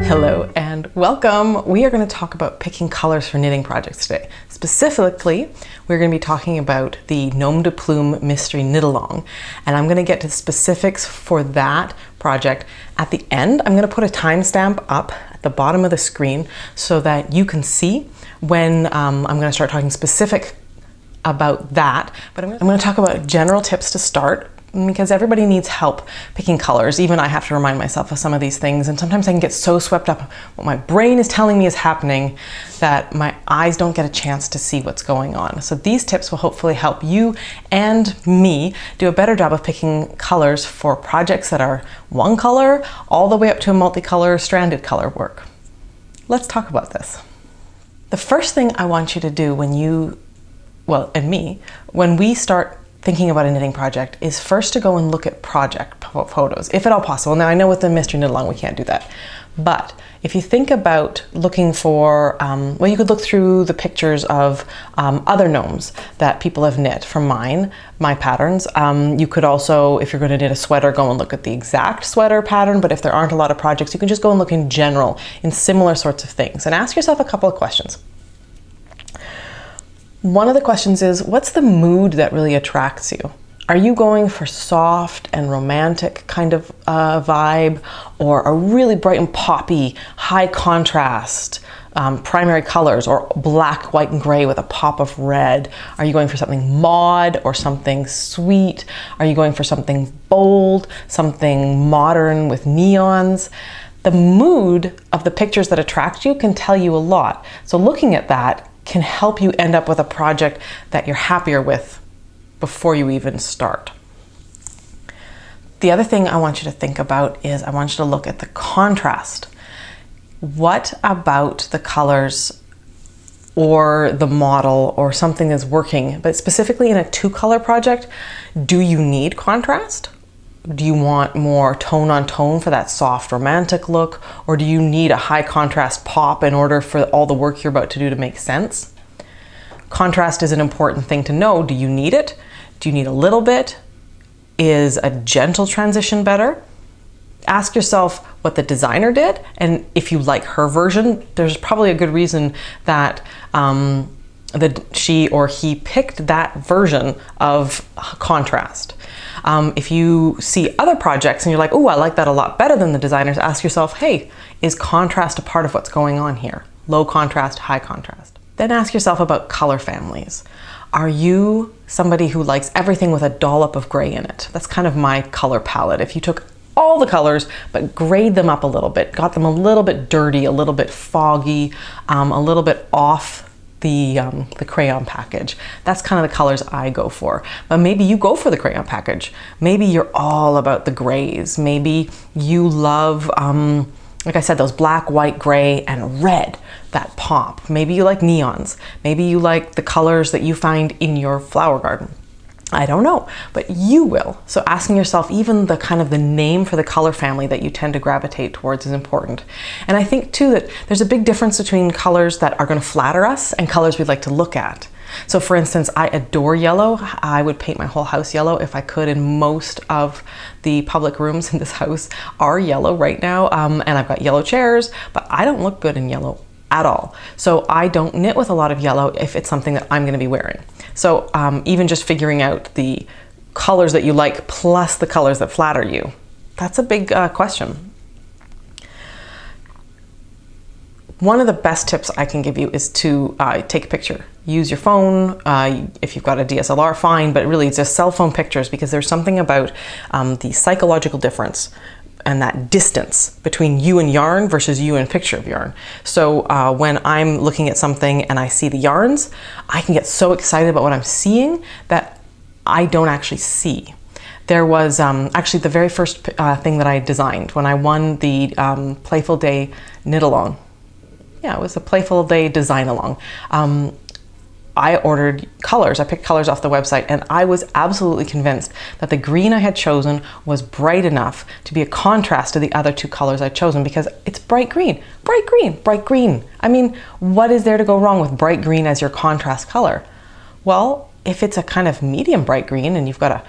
Hello and welcome. We are going to talk about picking colors for knitting projects today. Specifically, we're going to be talking about the Gnome de Plume Mystery Knit Along, and I'm going to get to the specifics for that project at the end. I'm going to put a timestamp up at the bottom of the screen so that you can see when I'm going to start talking specific about that. But I'm going to talk about general tips to start, because everybody needs help picking colors. Even I have to remind myself of some of these things, and sometimes I can get so swept up what my brain is telling me is happening that my eyes don't get a chance to see what's going on. So these tips will hopefully help you and me do a better job of picking colors for projects that are one color all the way up to a multicolor stranded color work. Let's talk about this. The first thing I want you to do when we start thinking about a knitting project is first to go and look at project photos, if at all possible. Now I know with the Mystery Knit Along we can't do that, but if you think about looking for, well, you could look through the pictures of other gnomes that people have knit from my patterns. You could also, if you're going to knit a sweater, go and look at the exact sweater pattern, but if there aren't a lot of projects, you can just go and look in general in similar sorts of things and ask yourself a couple of questions. One of the questions is, what's the mood that really attracts you? Are you going for soft and romantic kind of vibe, or a really bright and poppy, high contrast, primary colors, or black, white, and gray with a pop of red? Are you going for something mod or something sweet? Are you going for something bold, something modern with neons? The mood of the pictures that attract you can tell you a lot. So looking at that can help you end up with a project that you're happier with before you even start. The other thing I want you to think about is I want you to look at the contrast. What about the colors or the model or something is working, but specifically in a two-color project, do you need contrast? Do you want more tone on tone for that soft romantic look, or do you need a high contrast pop in order for all the work you're about to do to make sense? Contrast is an important thing to know. Do you need it? Do you need a little bit? Is a gentle transition better? Ask yourself what the designer did, and if you like her version, there's probably a good reason that she or he picked that version of contrast. If you see other projects and you're like, oh, I like that a lot better than the designers, ask yourself, hey, is contrast a part of what's going on here? Low contrast, high contrast. Then ask yourself about color families. Are you somebody who likes everything with a dollop of gray in it? That's kind of my color palette. If you took all the colors but grayed them up a little bit, got them a little bit dirty, a little bit foggy, a little bit off the crayon package. That's kind of the colors I go for. But maybe you go for the crayon package. Maybe you're all about the grays. Maybe you love, like I said, those black, white, gray, and red, that pop. Maybe you like neons. Maybe you like the colors that you find in your flower garden. I don't know, but you will. So asking yourself, even the kind of the name for the color family that you tend to gravitate towards is important. And I think too that there's a big difference between colors that are going to flatter us and colors we'd like to look at. So for instance, I adore yellow. I would paint my whole house yellow if I could, and most of the public rooms in this house are yellow right now. And I've got yellow chairs, but I don't look good in yellow at all. So I don't knit with a lot of yellow if it's something that I'm going to be wearing. So even just figuring out the colors that you like plus the colors that flatter you, that's a big question. One of the best tips I can give you is to take a picture. Use your phone. If you've got a DSLR, fine, but really it's just cell phone pictures, because there's something about the psychological difference and that distance between you and yarn versus you and picture of yarn. So when I'm looking at something and I see the yarns, I can get so excited about what I'm seeing that I don't actually see. There was actually the very first thing that I designed when I won the Playful Day Knit Along. Yeah, it was a Playful Day Design Along. I ordered colors. I picked colors off the website, and I was absolutely convinced that the green I had chosen was bright enough to be a contrast to the other two colors I'd chosen, because it's bright green, bright green, bright green. I mean, what is there to go wrong with bright green as your contrast color? Well, if it's a kind of medium bright green and you've got a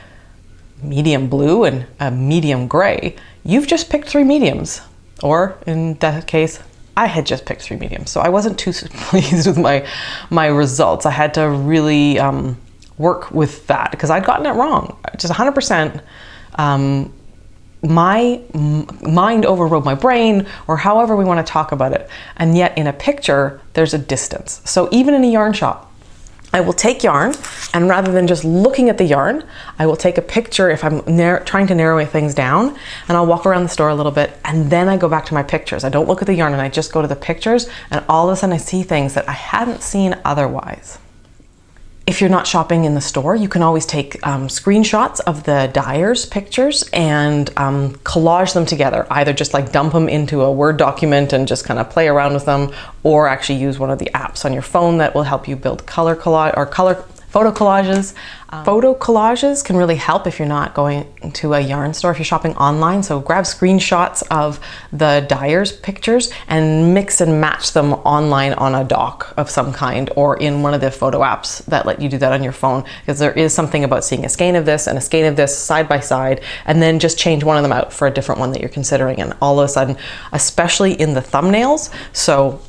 medium blue and a medium gray, you've just picked three mediums. Or in that case, I had just picked 3 mediums, so I wasn't too pleased with my results. I had to really work with that because I'd gotten it wrong. Just 100%. My mind overrode my brain, or however we want to talk about it. And yet in a picture, there's a distance. So even in a yarn shop, I will take yarn, and rather than just looking at the yarn, I will take a picture if I'm trying to narrow things down, and I'll walk around the store a little bit, and then I go back to my pictures. I don't look at the yarn, and I just go to the pictures, and all of a sudden I see things that I hadn't seen otherwise. If you're not shopping in the store, you can always take screenshots of the dyers' pictures and collage them together. Either just like dump them into a Word document and just kind of play around with them, or actually use one of the apps on your phone that will help you build photo collages. Photo collages can really help if you're not going to a yarn store, if you're shopping online. So grab screenshots of the dyers' pictures and mix and match them online on a doc of some kind, or in one of the photo apps that let you do that on your phone. Because there is something about seeing a skein of this and a skein of this side by side, and then just change one of them out for a different one that you're considering. And all of a sudden, especially in the thumbnails, so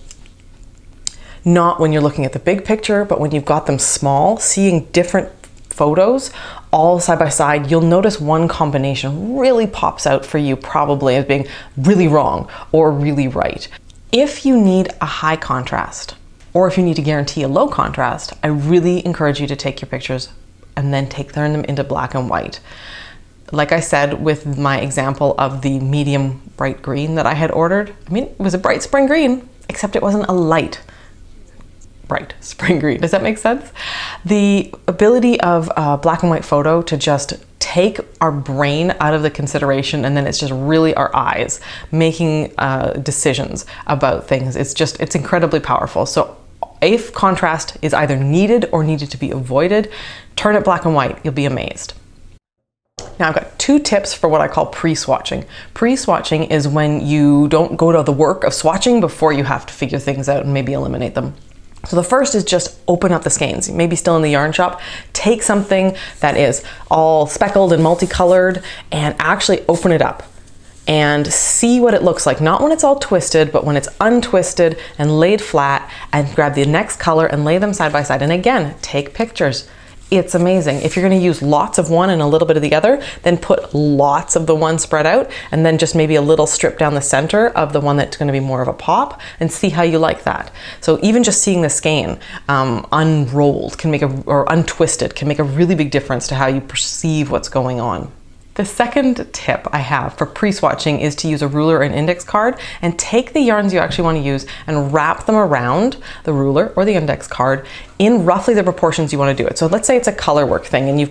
not when you're looking at the big picture, but when you've got them small, seeing different photos all side by side, you'll notice one combination really pops out for you, probably as being really wrong or really right. If you need a high contrast, or if you need to guarantee a low contrast, I really encourage you to take your pictures and then turn them into black and white. Like I said, with my example of the medium bright green that I had ordered, I mean, it was a bright spring green, except it wasn't a light bright spring green. Does that make sense? The ability of a black and white photo to just take our brain out of the consideration, and then it's just really our eyes making decisions about things. It's incredibly powerful. So if contrast is either needed or needed to be avoided, turn it black and white. You'll be amazed. Now I've got 2 tips for what I call pre-swatching. Pre-swatching is when you don't go to the work of swatching before you have to figure things out and maybe eliminate them. So the first is just open up the skeins. Maybe still in the yarn shop, take something that is all speckled and multicolored and actually open it up and see what it looks like. Not when it's all twisted, but when it's untwisted and laid flat, and grab the next color and lay them side by side. And again, take pictures. It's amazing. If you're going to use lots of one and a little bit of the other, then put lots of the one spread out, and then just maybe a little strip down the center of the one that's going to be more of a pop, and see how you like that. So even just seeing the skein unrolled can make or untwisted can make a really big difference to how you perceive what's going on. The second tip I have for pre-swatching is to use a ruler and index card and take the yarns you actually want to use and wrap them around the ruler or the index card in roughly the proportions you want to do it. So let's say it's a color work thing, and you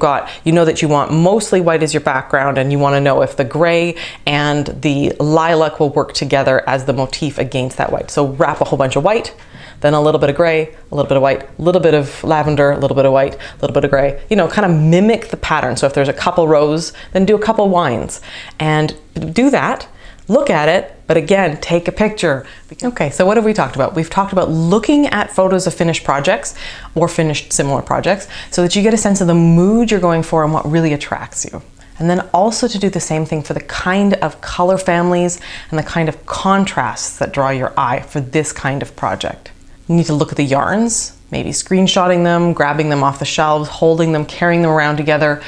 know that you want mostly white as your background, and you want to know if the gray and the lilac will work together as the motif against that white. So wrap a whole bunch of white, then a little bit of gray, a little bit of white, a little bit of lavender, a little bit of white, a little bit of gray, you know, kind of mimic the pattern. So if there's a couple rows, then do a couple wines and do that. Look at it, but again, take a picture. Okay, so what have we talked about? We've talked about looking at photos of finished projects or finished similar projects so that you get a sense of the mood you're going for and what really attracts you. And then also to do the same thing for the kind of color families and the kind of contrasts that draw your eye for this kind of project. You need to look at the yarns, maybe screenshotting them, grabbing them off the shelves, holding them, carrying them around together,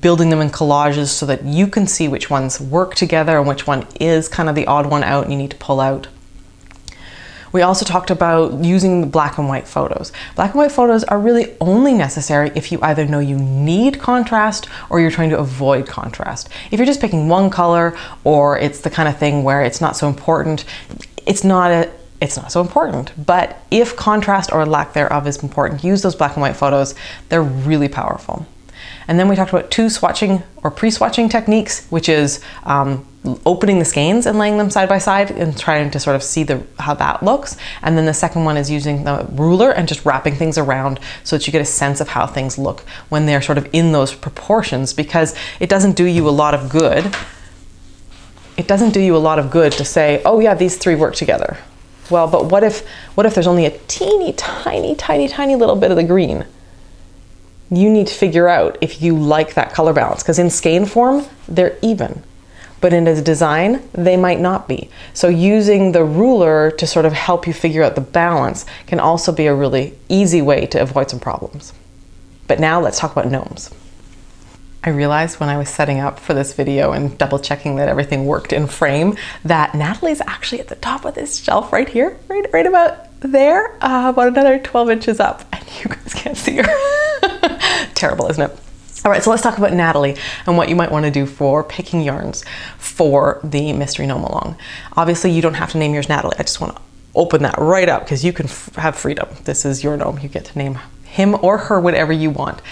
building them in collages so that you can see which ones work together and which one is kind of the odd one out and you need to pull out. We also talked about using the black and white photos. Black and white photos are really only necessary if you either know you need contrast or you're trying to avoid contrast. If you're just picking one color, or it's the kind of thing where it's not so important, it's not so important. But if contrast or lack thereof is important, use those black and white photos. They're really powerful. And then we talked about 2 swatching or pre-swatching techniques, which is opening the skeins and laying them side by side and trying to sort of see how that looks. And then the second one is using the ruler and just wrapping things around so that you get a sense of how things look when they're sort of in those proportions, because it doesn't do you a lot of good. It doesn't do you a lot of good to say, oh yeah, these 3 work together. Well, but what if there's only a teeny tiny little bit of the green? You need to figure out if you like that color balance, because in skein form, they're even. but in a design, they might not be. So using the ruler to sort of help you figure out the balance can also be a really easy way to avoid some problems. But now let's talk about gnomes. I realized when I was setting up for this video and double checking that everything worked in frame that Natalie's actually at the top of this shelf right here, right about there, about another 12 inches up, and you guys can't see her. Terrible, isn't it? All right, so let's talk about Natalie and what you might want to do for picking yarns for the Mystery Gnome Along. Obviously, you don't have to name yours Natalie. I just want to open that right up because you can have freedom. This is your gnome. You get to name him or her whatever you want.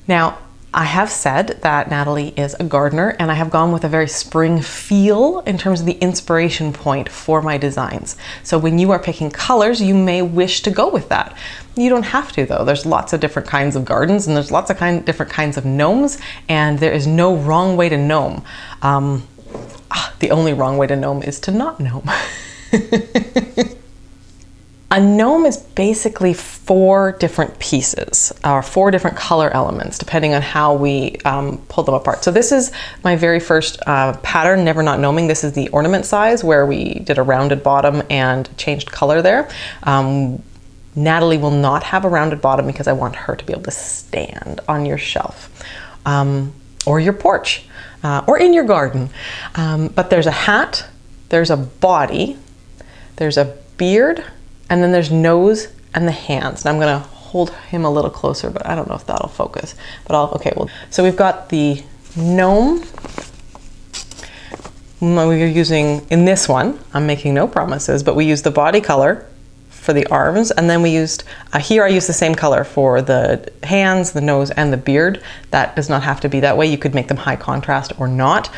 Now, I have said that Natalie is a gardener, and I have gone with a very spring feel in terms of the inspiration point for my designs. So when you are picking colors, you may wish to go with that. You don't have to though. There's lots of different kinds of gardens and there's lots of different kinds of gnomes, and there is no wrong way to gnome. The only wrong way to gnome is to not gnome. A gnome is basically 4 different pieces, or 4 different color elements, depending on how we pull them apart. So this is my very first pattern, Never Not Gnoming. This is the ornament size where we did a rounded bottom and changed color there. Natalie will not have a rounded bottom because I want her to be able to stand on your shelf or your porch or in your garden. But there's a hat, there's a body, there's a beard, and then there's nose and the hands. And I'm gonna hold him a little closer, but I don't know if that'll focus. But okay, well, so we've got the gnome. We're using, in this one, I'm making no promises, but we used the body color for the arms, and then we used, here I used the same color for the hands, the nose, and the beard. That does not have to be that way. You could make them high contrast or not.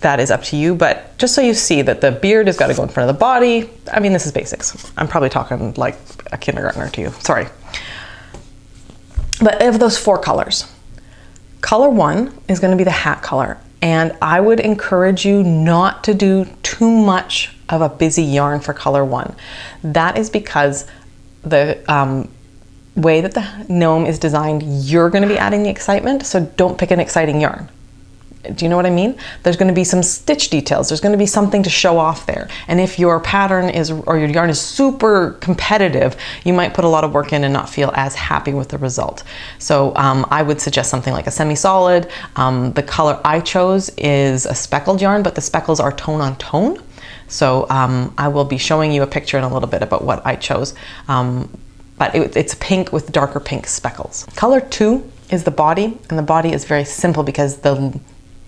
That is up to you, but just so you see that the beard has got to go in front of the body. I mean, this is basics. I'm probably talking like a kindergartner to you, sorry. But of those 4 colors, color 1 is going to be the hat color. And I would encourage you not to do too much of a busy yarn for color 1. That is because the way that the gnome is designed, you're going to be adding the excitement, so don't pick an exciting yarn. Do you know what I mean? There's going to be some stitch details. There's going to be something to show off there. And if your pattern is, or your yarn is super competitive, you might put a lot of work in and not feel as happy with the result. So I would suggest something like a semi-solid. The color I chose is a speckled yarn, but the speckles are tone on tone. So I will be showing you a picture in a little bit about what I chose. But it's pink with darker pink speckles. Color 2 is the body, and the body is very simple because the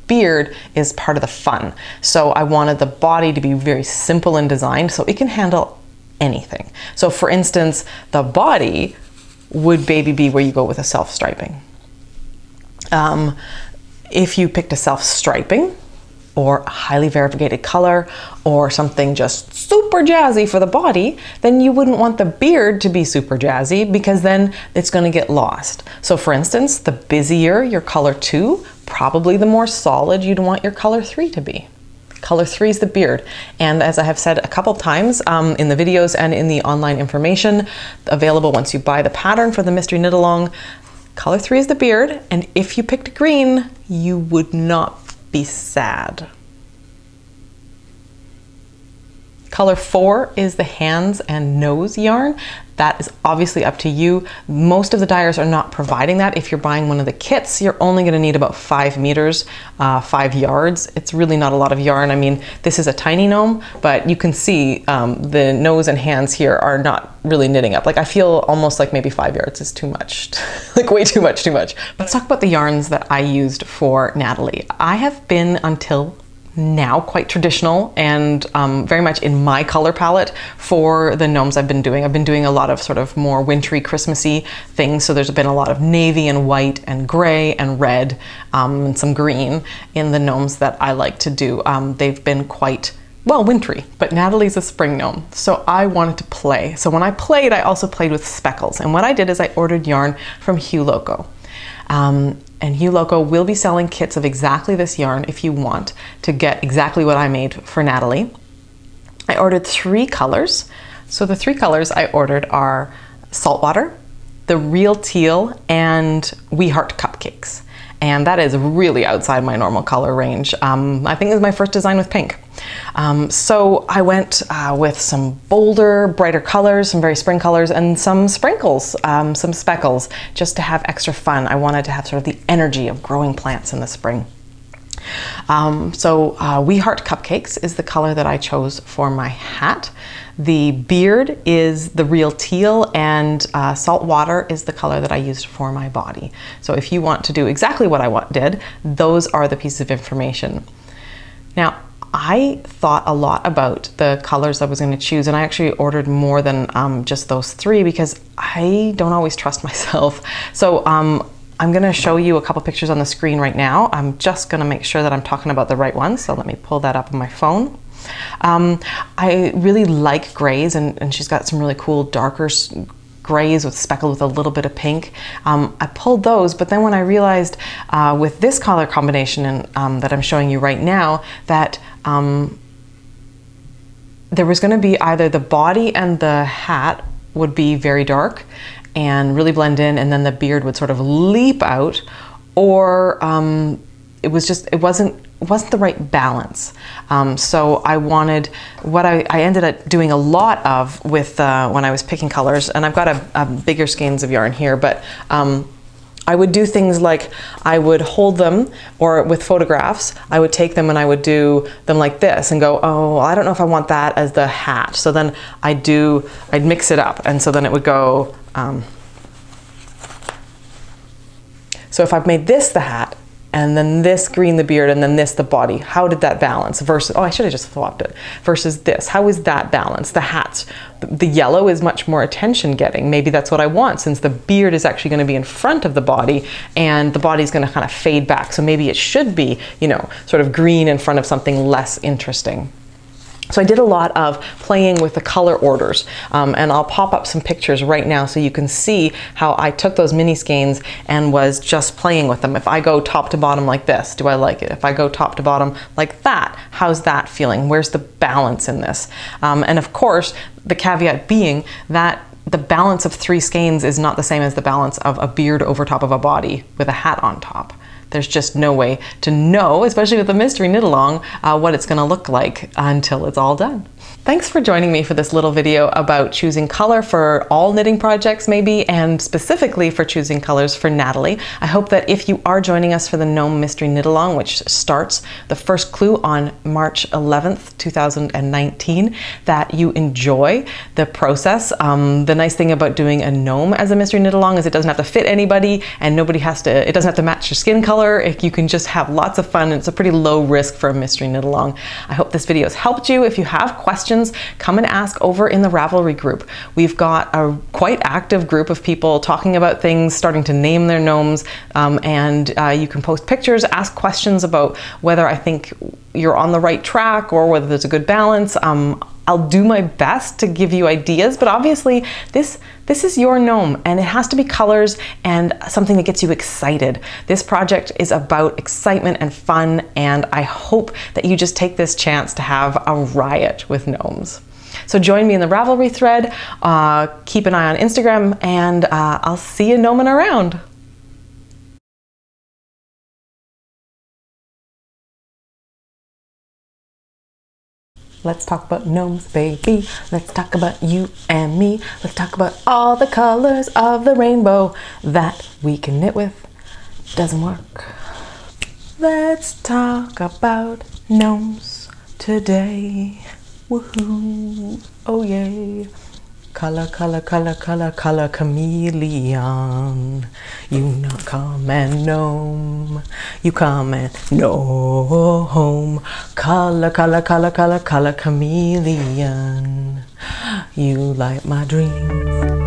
beard is part of the fun. So I wanted the body to be very simple in design so it can handle anything. So for instance, the body would maybe be where you go with a self-striping. If you picked a self-striping or a highly variegated color or something just super jazzy for the body, then you wouldn't want the beard to be super jazzy because then it's going to get lost. So for instance, the busier your color 2, probably the more solid you'd want your color 3 to be. Color 3 is the beard. And as I have said a couple times in the videos and in the online information available once you buy the pattern for the Mystery Knit Along, color 3 is the beard. And if you picked green, you would not be sad. Color 4 is the hands and nose yarn. That is obviously up to you. Most of the dyers are not providing that. If you're buying one of the kits, you're only going to need about 5 meters, 5 yards. It's really not a lot of yarn. I mean, this is a tiny gnome, but you can see the nose and hands here are not really knitting up. Like I feel almost like maybe 5 yards is too much, like way too much. Let's talk about the yarns that I used for Natalie. I have been until now quite traditional and very much in my color palette for the gnomes I've been doing. I've been doing a lot of sort of more wintry, Christmassy things. So there's been a lot of navy and white and gray and red and some green in the gnomes that I like to do. They've been quite, well, wintry, but Natalie's a spring gnome. So I wanted to play. So when I played, I also played with speckles. And what I did is I ordered yarn from Hue Loco. And Hue Loco will be selling kits of exactly this yarn if you want to get exactly what I made for Natalie. I ordered 3 colors. So the 3 colors I ordered are Saltwater, the Real Teal, and We Heart Cupcakes. And that is really outside my normal color range. I think this is my first design with pink. So I went with some bolder, brighter colors, some very spring colors, and some sprinkles, some speckles, just to have extra fun. I wanted to have sort of the energy of growing plants in the spring. We Heart Cupcakes is the color that I chose for my hat. The beard is the real teal, and salt water is the color that I used for my body. So if you want to do exactly what I did, those are the pieces of information. Now, I thought a lot about the colors I was going to choose, and I actually ordered more than just those three because I don't always trust myself. So I'm going to show you a couple pictures on the screen right now. I'm just going to make sure that I'm talking about the right ones. So let me pull that up on my phone. I really like grays, and she's got some really cool darker grays with speckled with a little bit of pink. I pulled those, but then when I realized with this color combination that I'm showing you right now that there was going to be either the body and the hat would be very dark and really blend in, and then the beard would sort of leap out, or it wasn't the right balance. So I wanted, what I ended up doing a lot of with when I was picking colors, and I've got a bigger skeins of yarn here, but I would do things like I would hold them, or with photographs, I would take them and I would do them like this and go, oh, I don't know if I want that as the hat. So then I'd mix it up, and so then it would go, so if I've made this the hat, and then this green the beard, and then this the body, how did that balance? Versus, oh, I should have just swapped it. Versus this, how is that balance? The hats, the yellow is much more attention getting. Maybe that's what I want, since the beard is actually going to be in front of the body, and the body's going to kind of fade back. So maybe it should be, you know, sort of green in front of something less interesting. So I did a lot of playing with the color orders, and I'll pop up some pictures right now so you can see how I took those mini skeins and was just playing with them. If I go top to bottom like this, do I like it? If I go top to bottom like that, how's that feeling? Where's the balance in this? And of course, the caveat being that the balance of 3 skeins is not the same as the balance of a beard over top of a body with a hat on top. There's just no way to know, especially with the mystery knit along, what it's going to look like until it's all done. Thanks for joining me for this little video about choosing color for all knitting projects maybe, and specifically for choosing colors for Natalie. I hope that if you are joining us for the Gnome Mystery Knit Along, which starts the first clue on March 11th, 2019, that you enjoy the process. The nice thing about doing a gnome as a mystery knit along is it doesn't have to fit anybody, and it doesn't have to match your skin color. You can just have lots of fun, and it's a pretty low risk for a mystery knit along. I hope this video has helped you. If you have questions, come and ask over in the Ravelry group. We've got a quite active group of people talking about things, starting to name their gnomes, and you can post pictures, ask questions about whether I think you're on the right track or whether there's a good balance. I'll do my best to give you ideas, but obviously this is your gnome, and it has to be colors and something that gets you excited. This project is about excitement and fun, and I hope that you just take this chance to have a riot with gnomes. So join me in the Ravelry thread, keep an eye on Instagram, and I'll see you gnoming around. Let's talk about gnomes, baby. Let's talk about you and me. Let's talk about all the colors of the rainbow that we can knit with. Doesn't work. Let's talk about gnomes today. Woohoo! Oh yay! Color, color, color, color, color chameleon. You not come and gnome. You come and gnome. Color, color, color, color, color chameleon. You light my dreams.